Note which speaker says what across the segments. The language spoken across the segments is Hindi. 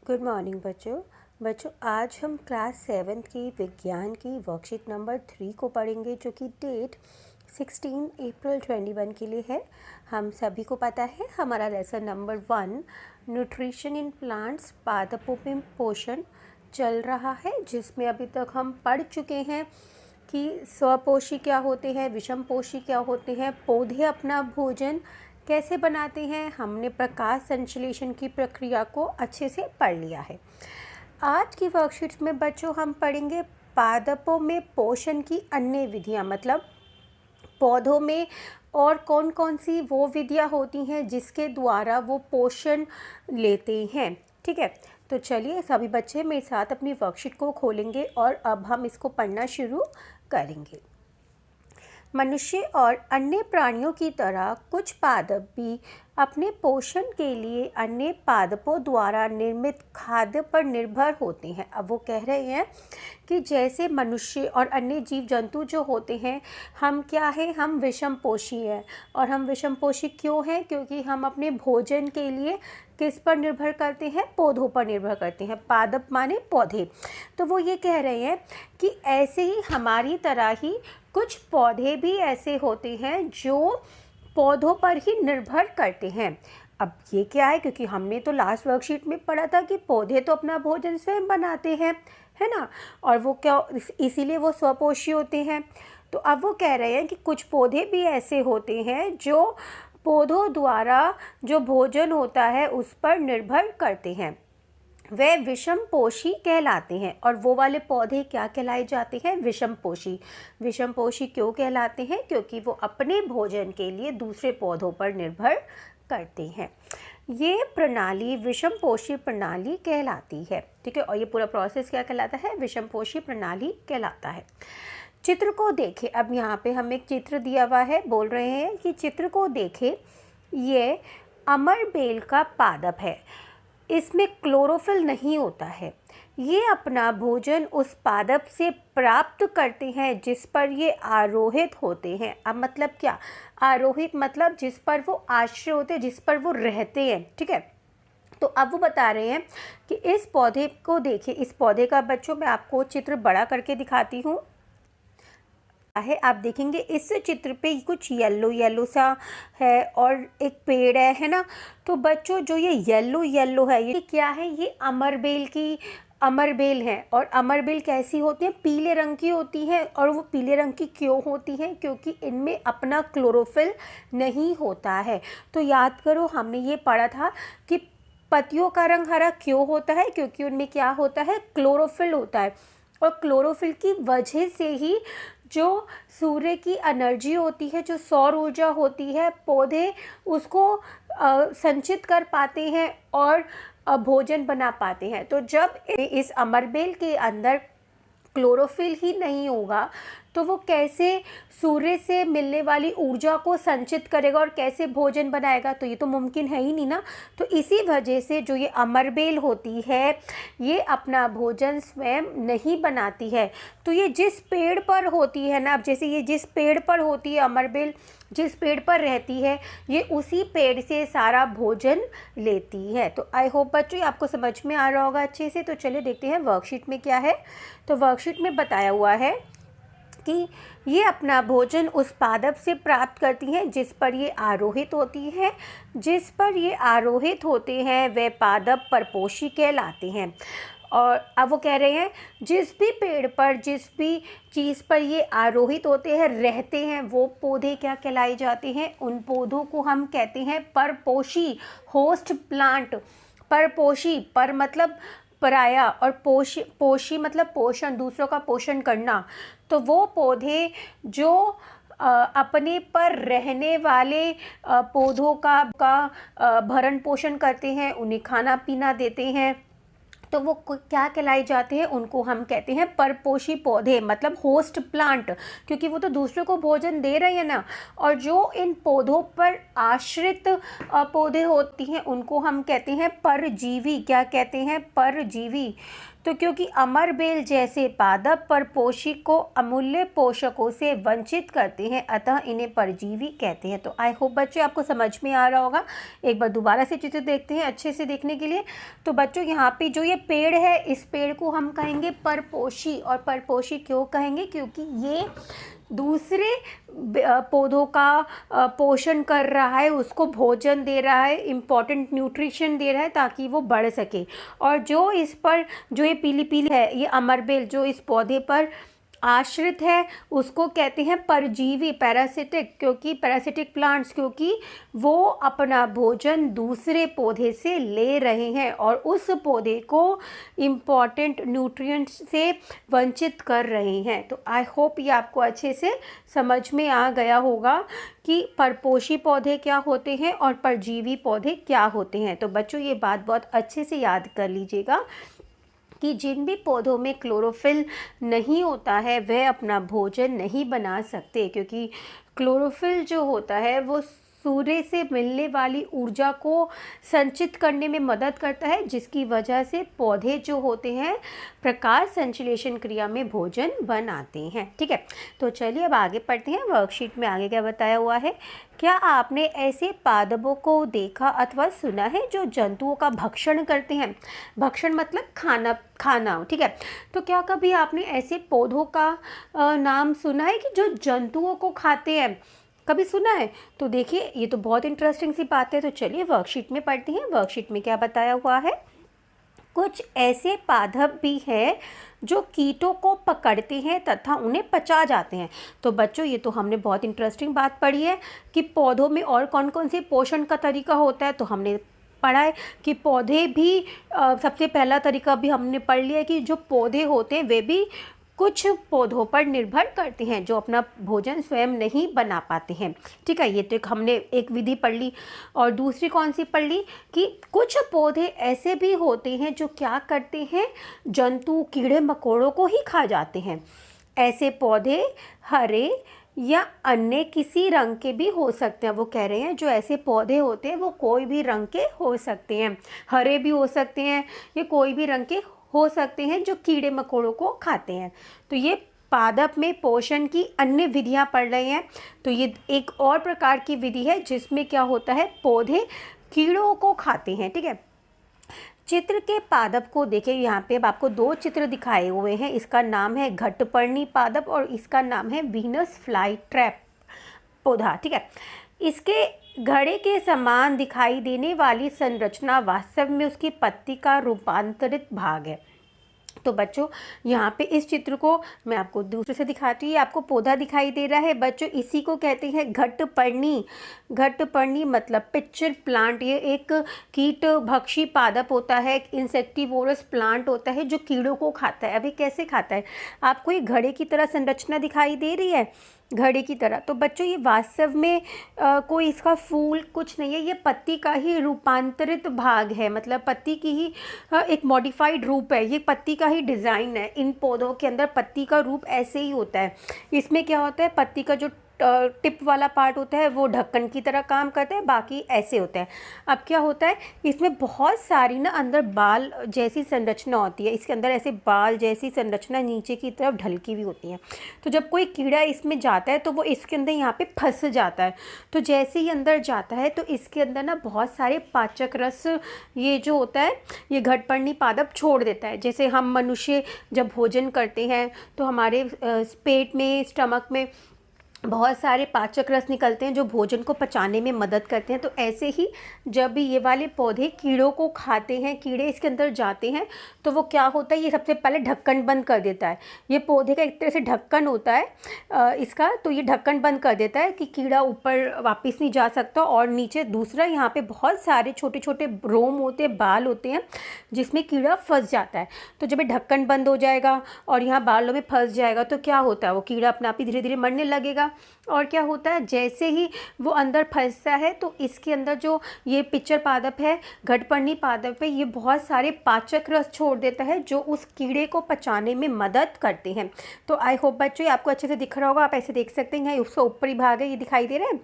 Speaker 1: गुड मॉर्निंग बच्चों आज हम क्लास 7 की विज्ञान की वर्कशीट नंबर 3 को पढ़ेंगे, जो कि डेट 16 अप्रैल 21 के लिए है। हम सभी को पता है हमारा lesson number 1 nutrition in plants पादपों में पोषण चल रहा है, जिसमें अभी तक हम पढ़ चुके हैं कि स्वपोषी क्या होते हैं, विषम पोषी क्या होते हैं, पौधे अपना भोजन कैसे बनाते हैं। हमने प्रकाश संश्लेषण की प्रक्रिया को अच्छे से पढ़ लिया है। आज की वर्कशीट्स में बच्चों हम पढ़ेंगे पादपों में पोषण की अन्य विधियां, मतलब पौधों में और कौन कौन सी वो विधियां होती हैं जिसके द्वारा वो पोषण लेते हैं। ठीक है, तो चलिए सभी बच्चे मेरे साथ अपनी वर्कशीट को खोलेंगे और अब हम इसको पढ़ना शुरू करेंगे। मनुष्य और अन्य प्राणियों की तरह कुछ पादप भी अपने पोषण के लिए अन्य पादपों द्वारा निर्मित खाद्य पर निर्भर होते हैं। अब वो कह रहे हैं कि जैसे मनुष्य और अन्य जीव जंतु जो होते हैं, हम क्या है, हम विषम पोषी हैं। और हम विषम पोषी क्यों हैं? क्योंकि हम अपने भोजन के लिए किस पर निर्भर करते हैं? पौधों पर निर्भर करते हैं। पादप माने पौधे। तो वो ये कह रहे हैं कि ऐसे ही हमारी तरह ही कुछ पौधे भी ऐसे होते हैं जो पौधों पर ही निर्भर करते हैं। अब ये क्या है? क्योंकि हमने तो लास्ट वर्कशीट में पढ़ा था कि पौधे तो अपना भोजन स्वयं बनाते हैं, है ना, और वो क्या, इसीलिए वो स्वपोषी होते हैं। तो अब वो कह रहे हैं कि कुछ पौधे भी ऐसे होते हैं जो पौधों द्वारा जो भोजन होता है उस पर निर्भर करते हैं, वे विषम पोषी कहलाते हैं। और वो वाले पौधे क्या कहलाए जाते हैं? विषम पोषी। विषम पोषी क्यों कहलाते हैं? क्योंकि वो अपने भोजन के लिए दूसरे पौधों पर निर्भर करते हैं। ये प्रणाली विषम पोषी प्रणाली कहलाती है। ठीक है, और ये पूरा प्रोसेस क्या कहलाता है? विषम पोषी प्रणाली कहलाता है। चित्र को देखें। अब यहाँ पे हमें एक चित्र दिया हुआ है, बोल रहे हैं कि चित्र को देखें। ये अमरबेल का पादप है, इसमें क्लोरोफिल नहीं होता है। ये अपना भोजन उस पादप से प्राप्त करते हैं जिस पर ये आरोहित होते हैं। अब मतलब क्या? आरोहित मतलब जिस पर वो आश्रय होते हैं, जिस पर वो रहते हैं। ठीक है, तो अब वो बता रहे हैं कि इस पौधे को देखिए। इस पौधे का बच्चों मैं आपको चित्र बड़ा करके दिखाती हूँ है। आप देखेंगे इस चित्र पे कुछ येलो येलो सा है और एक पेड़ है ना। तो बच्चों जो ये येलो येलो है, ये क्या है? ये अमरबेल है। और अमरबेल कैसी होती है? पीले रंग की होती है। और वो पीले रंग की क्यों होती है? क्योंकि इनमें अपना क्लोरोफिल नहीं होता है। तो याद करो, हमने ये पढ़ा था कि पत्तियों का रंग हरा क्यों होता है? क्योंकि उनमें क्या होता है? क्लोरोफिल होता है। और क्लोरोफिल की वजह से ही जो सूर्य की एनर्जी होती है, जो सौर ऊर्जा होती है, पौधे उसको संचित कर पाते हैं और भोजन बना पाते हैं। तो जब इस अमरबेल के अंदर क्लोरोफिल ही नहीं होगा तो वो कैसे सूर्य से मिलने वाली ऊर्जा को संचित करेगा और कैसे भोजन बनाएगा? तो ये तो मुमकिन है ही नहीं ना। तो इसी वजह से जो ये अमरबेल होती है, ये अपना भोजन स्वयं नहीं बनाती है। तो ये जिस पेड़ पर होती है ना, अब जैसे ये जिस पेड़ पर होती है अमरबेल, जिस पेड़ पर रहती है, ये उसी पेड़ से सारा भोजन लेती है। तो आई होप बच्चों आपको समझ में आ रहा होगा अच्छे से। तो चलिए देखते हैं वर्कशीट में क्या है। तो वर्कशीट में बताया हुआ है कि ये अपना भोजन उस पादप से प्राप्त करती हैं जिस पर ये आरोहित होती है। जिस पर ये आरोहित होते हैं वे पादप परपोषी कहलाते हैं। और अब वो कह रहे हैं जिस भी पेड़ पर, जिस भी चीज़ पर ये आरोहित होते हैं, रहते हैं, वो पौधे क्या कहलाए जाते हैं? उन पौधों को हम कहते हैं परपोषी, होस्ट प्लांट। परपोषी, पर मतलब पराया, और पोषी मतलब पोषण, दूसरों का पोषण करना। तो वो पौधे जो अपने पर रहने वाले पौधों का भरण पोषण करते हैं, उन्हें खाना पीना देते हैं, तो वो क्या कहलाए जाते हैं? उनको हम कहते हैं परपोषी पौधे, मतलब होस्ट प्लांट, क्योंकि वो तो दूसरों को भोजन दे रहे हैं ना। और जो इन पौधों पर आश्रित पौधे होती हैं उनको हम कहते हैं परजीवी। क्या कहते हैं? परजीवी। तो क्योंकि अमर बेल जैसे पादप परपोषी को अमूल्य पोषकों से वंचित करते हैं, अतः इन्हें परजीवी कहते हैं। तो आई होप बच्चों आपको समझ में आ रहा होगा। एक बार दोबारा से चित्र देखते हैं अच्छे से देखने के लिए। तो बच्चों यहाँ पे जो ये पेड़ है, इस पेड़ को हम कहेंगे परपोषी। और परपोषी क्यों कहेंगे? क्योंकि ये दूसरे पौधों का पोषण कर रहा है, उसको भोजन दे रहा है, इम्पॉर्टेंट न्यूट्रिशन दे रहा है ताकि वो बढ़ सके। और जो इस पर जो ये पीली पीली है, ये अमरबेल जो इस पौधे पर आश्रित है, उसको कहते हैं परजीवी, पैरासिटिक। क्योंकि पैरासिटिक प्लांट्स, क्योंकि वो अपना भोजन दूसरे पौधे से ले रहे हैं और उस पौधे को इम्पॉर्टेंट न्यूट्रिएंट्स से वंचित कर रहे हैं। तो आई होप ये आपको अच्छे से समझ में आ गया होगा कि परपोषी पौधे क्या होते हैं और परजीवी पौधे क्या होते हैं। तो बच्चों ये बात बहुत अच्छे से याद कर लीजिएगा कि जिन भी पौधों में क्लोरोफिल नहीं होता है वह अपना भोजन नहीं बना सकते, क्योंकि क्लोरोफिल जो होता है वो सूर्य से मिलने वाली ऊर्जा को संचित करने में मदद करता है, जिसकी वजह से पौधे जो होते हैं प्रकाश संश्लेषण क्रिया में भोजन बनाते हैं। ठीक है, तो चलिए अब आगे पढ़ते हैं। वर्कशीट में आगे क्या बताया हुआ है। क्या आपने ऐसे पादपों को देखा अथवा सुना है जो जंतुओं का भक्षण करते हैं? भक्षण मतलब खाना। ठीक है, तो क्या कभी आपने ऐसे पौधों का नाम सुना है कि जो जंतुओं को खाते हैं? कभी सुना है? तो देखिए ये तो बहुत इंटरेस्टिंग सी बात है। तो चलिए वर्कशीट में पढ़ते हैं। वर्कशीट में क्या बताया हुआ है। कुछ ऐसे पादप भी हैं जो कीटों को पकड़ते हैं तथा उन्हें पचा जाते हैं। तो बच्चों ये तो हमने बहुत इंटरेस्टिंग बात पढ़ी है कि पौधों में और कौन कौन से पोषण का तरीका होता है। तो हमने पढ़ा है कि पौधे भी सबसे पहला तरीका भी हमने पढ़ लिया है कि जो पौधे होते हैं वे भी कुछ पौधों पर निर्भर करते हैं जो अपना भोजन स्वयं नहीं बना पाते हैं। ठीक है, ये तो हमने एक विधि पढ़ ली। और दूसरी कौन सी पढ़ ली कि कुछ पौधे ऐसे भी होते हैं जो क्या करते हैं, जंतु कीड़े मकोड़ों को ही खा जाते हैं। ऐसे पौधे हरे या अन्य किसी रंग के भी हो सकते हैं। वो कह रहे हैं जो ऐसे पौधे होते हैं वो कोई भी रंग के हो सकते हैं, हरे भी हो सकते हैं या कोई भी रंग के हो सकते हैं जो कीड़े मकोड़ों को खाते हैं। तो ये पादप में पोषण की अन्य विधियां पढ़ रहे हैं। तो ये एक और प्रकार की विधि है जिसमें क्या होता है, पौधे कीड़ों को खाते हैं। ठीक है, चित्र के पादप को देखिए। यहाँ पे अब आपको दो चित्र दिखाए हुए हैं। इसका नाम है घटपर्णी पादप और इसका नाम है वीनस फ्लाई ट्रैप पौधा। ठीक है, इसके घड़े के समान दिखाई देने वाली संरचना वास्तव में उसकी पत्ती का रूपांतरित भाग है। तो बच्चों यहाँ पे इस चित्र को मैं आपको दूसरे से दिखाती हूँ। ये आपको पौधा दिखाई दे रहा है बच्चों, इसी को कहते हैं घटपर्णी। घटपर्णी मतलब पिक्चर प्लांट। ये एक कीट भक्षी पादप होता है, एक इंसेक्टिवोरस प्लांट होता है जो कीड़ों को खाता है। अभी कैसे खाता है? आपको ये घड़े की तरह संरचना दिखाई दे रही है, घड़े की तरह। तो बच्चों ये वास्तव में कोई इसका फूल कुछ नहीं है, ये पत्ती का ही रूपांतरित भाग है। मतलब पत्ती की ही एक मॉडिफाइड रूप है, ये पत्ती का ही डिज़ाइन है। इन पौधों के अंदर पत्ती का रूप ऐसे ही होता है। इसमें क्या होता है, पत्ती का जो टिप वाला पार्ट होता है वो ढक्कन की तरह काम करता है, बाकी ऐसे होता है। अब क्या होता है, इसमें बहुत सारी ना अंदर बाल जैसी संरचना होती है। इसके अंदर ऐसे बाल जैसी संरचना नीचे की तरफ ढलकी हुई होती है। तो जब कोई कीड़ा इसमें जाता है तो वो इसके अंदर यहाँ पे फंस जाता है। तो जैसे ही अंदर जाता है तो इसके अंदर ना बहुत सारे पाचक रस ये जो होता है ये घटपर्णी पादप छोड़ देता है। जैसे हम मनुष्य जब भोजन करते हैं तो हमारे पेट में, स्टमक में बहुत सारे पाचक रस निकलते हैं जो भोजन को पचाने में मदद करते हैं। तो ऐसे ही जब भी ये वाले पौधे कीड़ों को खाते हैं, कीड़े इसके अंदर जाते हैं तो वो क्या होता है, ये सबसे पहले ढक्कन बंद कर देता है। ये पौधे का एक तरह से ढक्कन होता है इसका, तो ये ढक्कन बंद कर देता है कि कीड़ा ऊपर वापस नहीं जा सकता। और नीचे दूसरा यहाँ पे बहुत सारे छोटे छोटे रोम होते हैं, बाल होते हैं जिसमें कीड़ा फंस जाता है। तो जब ये ढक्कन बंद हो जाएगा और यहाँ बालों में फंस जाएगा तो क्या होता है, वो कीड़ा अपने आप ही धीरे धीरे मरने लगेगा। और क्या होता है, जैसे ही वो अंदर फंसता है तो इसके अंदर जो ये पिक्चर पादप है, घटपर्णी पादप है, ये बहुत सारे पाचक रस छोड़ देता है जो उस कीड़े को पचाने में मदद करते हैं। तो आई होप बच्चों आपको अच्छे से दिख रहा होगा, आप ऐसे देख सकते हैं। उसका ऊपरी भाग है, ये दिखाई दे रहा है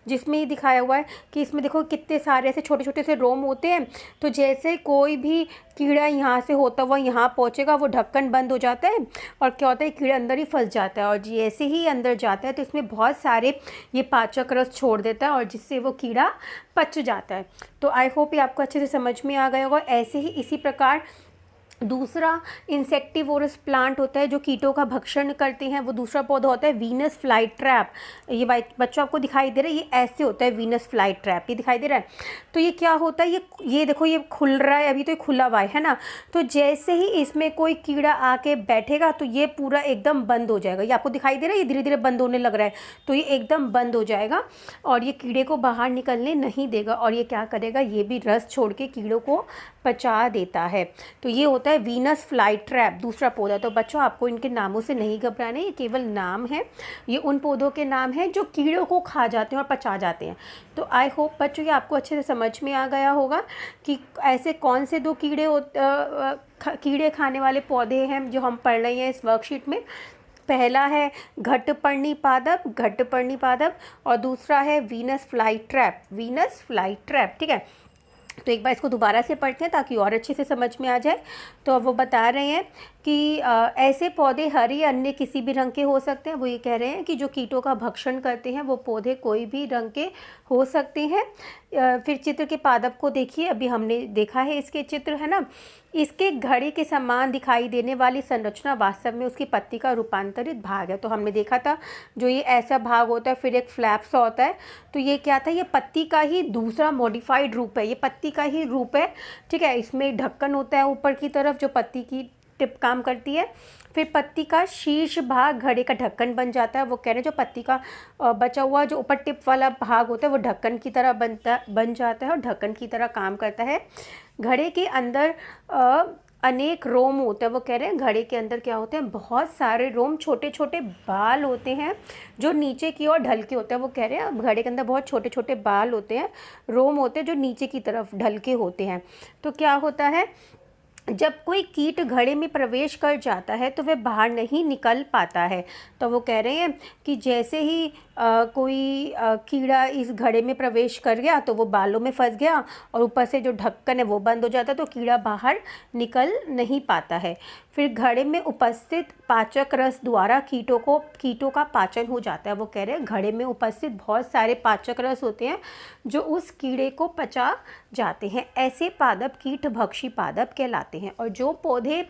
Speaker 1: जिसमें ये दिखाया हुआ है कि इसमें देखो कितने सारे ऐसे छोटे छोटे से रोम होते हैं। तो जैसे कोई भी कीड़ा यहाँ से होता हुआ यहाँ पहुँचेगा, वो ढक्कन बंद हो जाता है और क्या होता है, कीड़ा अंदर ही फंस जाता है और जैसे ही अंदर जाता है तो इसमें बहुत सारे ये पाचक रस छोड़ देता है और जिससे वो कीड़ा पच जाता है। तो आई होप ये आपको अच्छे से समझ में आ गया होगा। ऐसे ही इसी प्रकार दूसरा इंसेक्टिवोरस प्लांट होता है जो कीटों का भक्षण करते हैं, वो दूसरा पौधा होता है वीनस फ्लाई ट्रैप। ये बच्चों आपको दिखाई दे रहा है, ये ऐसे होता है वीनस फ्लाई ट्रैप, ये दिखाई दे रहा है। तो ये क्या होता है, ये देखो ये खुल रहा है, अभी तो ये खुला हुआ है ना। तो जैसे ही इसमें कोई कीड़ा आके बैठेगा तो ये पूरा एकदम बंद हो जाएगा। ये आपको दिखाई दे रहा है, ये धीरे धीरे बंद होने लग रहा है, तो ये एकदम बंद हो जाएगा और ये कीड़े को बाहर निकलने नहीं देगा। और ये क्या करेगा, ये भी रस छोड़ के कीड़ों को पचा देता है। तो ये होता है वीनस फ्लाई ट्रैप, दूसरा पौधा। तो बच्चों आपको इनके नामों से नहीं घबराना है, ये केवल नाम है, ये उन पौधों के नाम हैं जो कीड़ों को खा जाते हैं और पचा जाते हैं। तो आई होप बच्चों ये आपको अच्छे से समझ में आ गया होगा कि ऐसे कौन से दो कीड़े खाने वाले पौधे हैं जो हम पढ़ रहे हैं इस वर्कशीट में। पहला है घटपर्णी पादप और दूसरा है वीनस फ्लाई ट्रैप। ठीक है, तो एक बार इसको दोबारा से पढ़ते हैं ताकि और अच्छे से समझ में आ जाए। तो अब वो बता रहे हैं कि ऐसे पौधे हरे अन्य किसी भी रंग के हो सकते हैं। वो ये कह रहे हैं कि जो कीटों का भक्षण करते हैं वो पौधे कोई भी रंग के हो सकते हैं। फिर चित्र के पादप को देखिए, अभी हमने देखा है इसके चित्र, है ना। इसके घड़े के समान दिखाई देने वाली संरचना वास्तव में उसकी पत्ती का रूपांतरित भाग है। तो हमने देखा था जो ये ऐसा भाग होता है, फिर एक फ्लैप सा होता है, तो ये क्या था, ये पत्ती का ही दूसरा मॉडिफाइड रूप है, ये पत्ती का ही रूप है। ठीक है, इसमें ढक्कन होता है ऊपर की तरफ जो पत्ती की टिप काम करती है। फिर पत्ती का शीर्ष भाग घड़े का ढक्कन बन जाता है। वो कह रहे हैं जो पत्ती का बचा हुआ जो ऊपर टिप वाला भाग होता है वो ढक्कन की तरह बन जाता है और ढक्कन की तरह काम करता है। घड़े के अंदर अनेक रोम होते हैं। वो कह रहे हैं घड़े के अंदर क्या होते हैं, बहुत सारे रोम, छोटे छोटे बाल होते हैं जो नीचे की ओर ढल के होते हैं। वो कह रहे हैं घड़े के अंदर बहुत छोटे छोटे बाल होते हैं, रोम होते हैं जो नीचे की तरफ ढल के होते हैं। तो क्या होता है, जब कोई कीट घड़े में प्रवेश कर जाता है तो वह बाहर नहीं निकल पाता है। तो वो कह रहे हैं कि जैसे ही कोई कीड़ा इस घड़े में प्रवेश कर गया तो वो बालों में फंस गया और ऊपर से जो ढक्कन है वो बंद हो जाता है, तो कीड़ा बाहर निकल नहीं पाता है। फिर घड़े में उपस्थित पाचक रस द्वारा कीटों का पाचन हो जाता है। वो कह रहे हैं घड़े में उपस्थित बहुत सारे पाचक रस होते हैं जो उस कीड़े को पचा जाते हैं। ऐसे पादप कीटभक्षी पादप कहलाते हैं और जो पौधे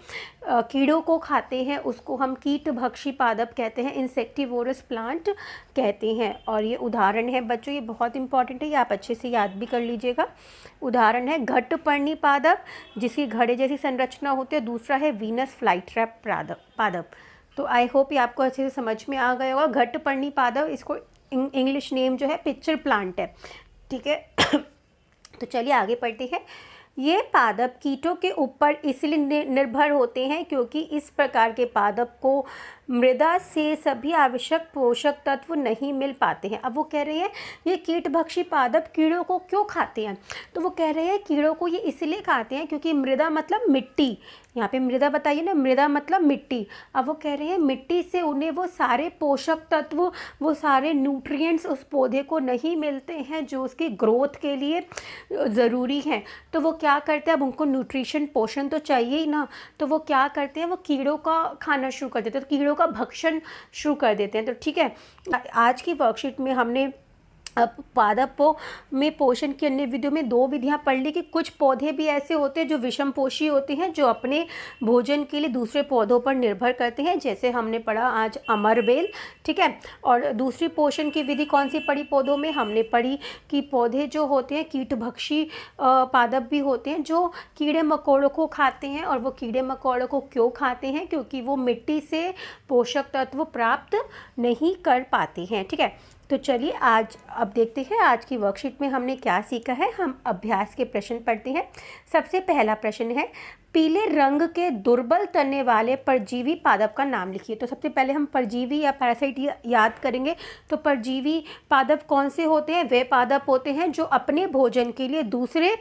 Speaker 1: कीड़ों को खाते हैं उसको हम कीटभक्षी पादप कहते हैं, इंसेक्टिवोरस प्लांट कहते हैं। और ये उदाहरण है बच्चों, ये बहुत इंपॉर्टेंट है, ये आप अच्छे से याद भी कर लीजिएगा। उदाहरण है घटपर्णी पादप जिसकी घड़े जैसी संरचना होती है, दूसरा है वीनस फ्लाई ट्रैप पादप। तो आई होप ये आपको अच्छे से समझ में आ गया होगा। घटपर्णी पादप, इसको इंग्लिश नेम जो है पिक्चर प्लांट है। ठीक है तो चलिए आगे पढ़ते हैं। ये पादप कीटों के ऊपर इसलिए निर्भर होते हैं क्योंकि इस प्रकार के पादप को मृदा से सभी आवश्यक पोषक तत्व नहीं मिल पाते हैं। अब वो कह रहे हैं ये कीटभक्षी पादप कीड़ों को क्यों खाते हैं, तो वो कह रहे हैं कीड़ों को ये इसलिए खाते हैं क्योंकि मृदा मतलब मिट्टी, यहाँ पे मृदा बताइए ना, मृदा मतलब मिट्टी। अब वो कह रहे हैं मिट्टी से उन्हें वो सारे पोषक तत्व, वो सारे न्यूट्रिएंट्स उस पौधे को नहीं मिलते हैं जो उसकी ग्रोथ के लिए ज़रूरी हैं। तो वो क्या करते हैं, अब उनको न्यूट्रिशन पोषण तो चाहिए ही ना, तो वो क्या करते हैं, वो कीड़ों का खाना शुरू कर देते हैं, तो कीड़ों का भक्षण शुरू कर देते हैं। तो ठीक है, आज की वर्कशीट में हमने पादपों में पोषण की अन्य विधियों में 2 विधियां पढ़ ली कि कुछ पौधे भी ऐसे होते हैं जो विषमपोषी होते हैं, जो अपने भोजन के लिए दूसरे पौधों पर निर्भर करते हैं, जैसे हमने पढ़ा आज अमरबेल। ठीक है, और दूसरी पोषण की विधि कौन सी पढ़ी पौधों में, हमने पढ़ी कि पौधे जो होते हैं कीटभक्षी पादप भी होते हैं जो कीड़े मकोड़ों को खाते हैं। और वो कीड़े मकोड़ों को क्यों खाते हैं, क्योंकि वो मिट्टी से पोषक तत्व प्राप्त नहीं कर पाते हैं। ठीक है, तो चलिए आज अब देखते हैं आज की वर्कशीट में हमने क्या सीखा है। हम अभ्यास के प्रश्न पढ़ते हैं। सबसे पहला प्रश्न है, पीले रंग के दुर्बल तने वाले परजीवी पादप का नाम लिखिए। तो सबसे पहले हम परजीवी या पैरासाइट याद करेंगे। तो परजीवी पादप कौन से होते हैं, वे पादप होते हैं जो अपने भोजन के लिए दूसरे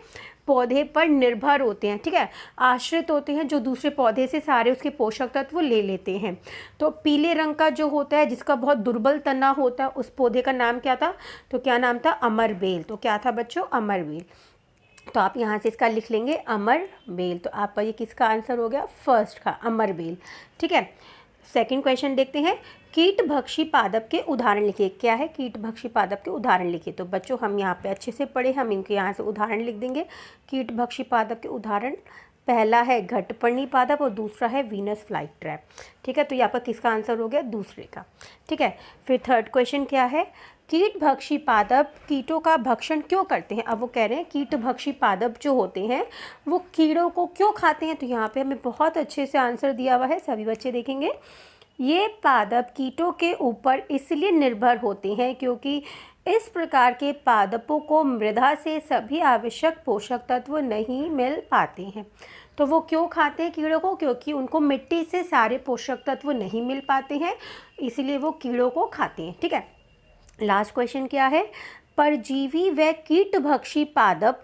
Speaker 1: पौधे पर निर्भर होते हैं। ठीक है, आश्रित होते हैं, जो दूसरे पौधे से सारे उसके पोषक तत्व ले लेते हैं। तो पीले रंग का जो होता है जिसका बहुत दुर्बल तना होता है, उस पौधे का नाम क्या था, तो क्या नाम था, अमरबेल। तो क्या था बच्चों, अमरबेल। तो आप यहाँ से इसका लिख लेंगे अमर बेल। तो आपका ये किसका आंसर हो गया? फर्स्ट का, अमर बेल। ठीक है, सेकंड क्वेश्चन देखते हैं। कीटभक्षी पादप के उदाहरण लिखिए। क्या है? कीटभक्षी पादप के उदाहरण लिखिए। तो बच्चों हम यहाँ पे अच्छे से पढ़े, हम इनके यहाँ से उदाहरण लिख देंगे। कीटभक्षी पादप के उदाहरण, पहला है घटपर्णी पादप और दूसरा है वीनस फ्लाई ट्रैप। ठीक है, तो यहाँ पर किसका आंसर हो गया? दूसरे का। ठीक है, फिर थर्ड क्वेश्चन क्या है? कीटभक्षी पादप कीटों का भक्षण क्यों करते हैं? अब वो कह रहे हैं कीटभक्षी पादप जो होते हैं वो कीड़ों को क्यों खाते हैं। तो यहाँ पे हमें बहुत अच्छे से आंसर दिया हुआ है, सभी बच्चे देखेंगे। ये पादप कीटों के ऊपर इसलिए निर्भर होते हैं क्योंकि इस प्रकार के पादपों को मृदा से सभी आवश्यक पोषक तत्व नहीं मिल पाते हैं। तो वो क्यों खाते हैं कीड़ों को? क्योंकि उनको मिट्टी से सारे पोषक तत्व नहीं मिल पाते हैं, इसलिए वो कीड़ों को खाते हैं। ठीक है, लास्ट क्वेश्चन क्या है? परजीवी व कीटभक्षी पादप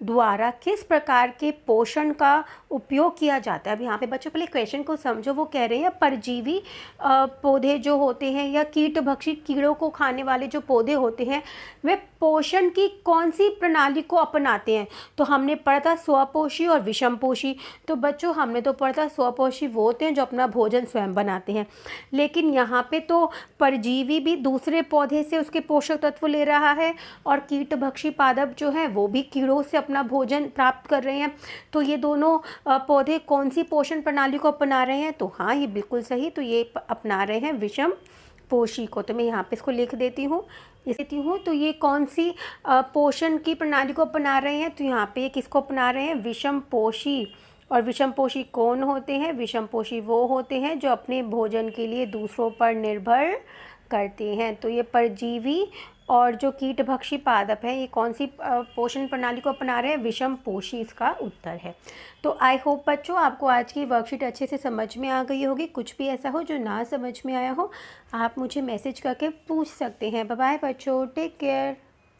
Speaker 1: द्वारा किस प्रकार के पोषण का उपयोग किया जाता है? अब यहाँ पे बच्चों पहले क्वेश्चन को समझो। वो कह रहे हैं परजीवी पौधे जो होते हैं या कीटभक्षी कीड़ों को खाने वाले जो पौधे होते हैं वे पोषण की कौन सी प्रणाली को अपनाते हैं? तो हमने पढ़ा था स्वपोषी और विषमपोषी। तो बच्चों हमने तो पढ़ा था स्वपोषी वो होते हैं जो अपना भोजन स्वयं बनाते हैं, लेकिन यहाँ पे तो परजीवी भी दूसरे पौधे से उसके पोषक तत्व ले रहा है और कीटभक्षी पादप जो है वो भी कीड़ों से अपना भोजन प्राप्त कर रहे हैं। तो ये दोनों पौधे कौन सी पोषण प्रणाली को अपना रहे हैं? तो हाँ, ये बिल्कुल सही, तो ये अपना रहे हैं विषम पोषी को। तो मैं यहाँ पे इसको लिख देती हूँ। तो ये कौन सी पोषण की प्रणाली को अपना रहे हैं? तो यहाँ पे किसको अपना रहे हैं? विषम पोषी। और विषम पोषी कौन होते हैं? विषम पोषी वो होते हैं जो अपने भोजन के लिए दूसरों पर निर्भर करते हैं। तो ये परजीवी और जो कीटभक्षी पादप है ये कौन सी पोषण प्रणाली को अपना रहे हैं? विषम पोषी इसका उत्तर है। तो आई होप बच्चों आपको आज की वर्कशीट अच्छे से समझ में आ गई होगी। कुछ भी ऐसा हो जो ना समझ में आया हो आप मुझे मैसेज करके पूछ सकते हैं। बाय बाय बच्चों, टेक केयर।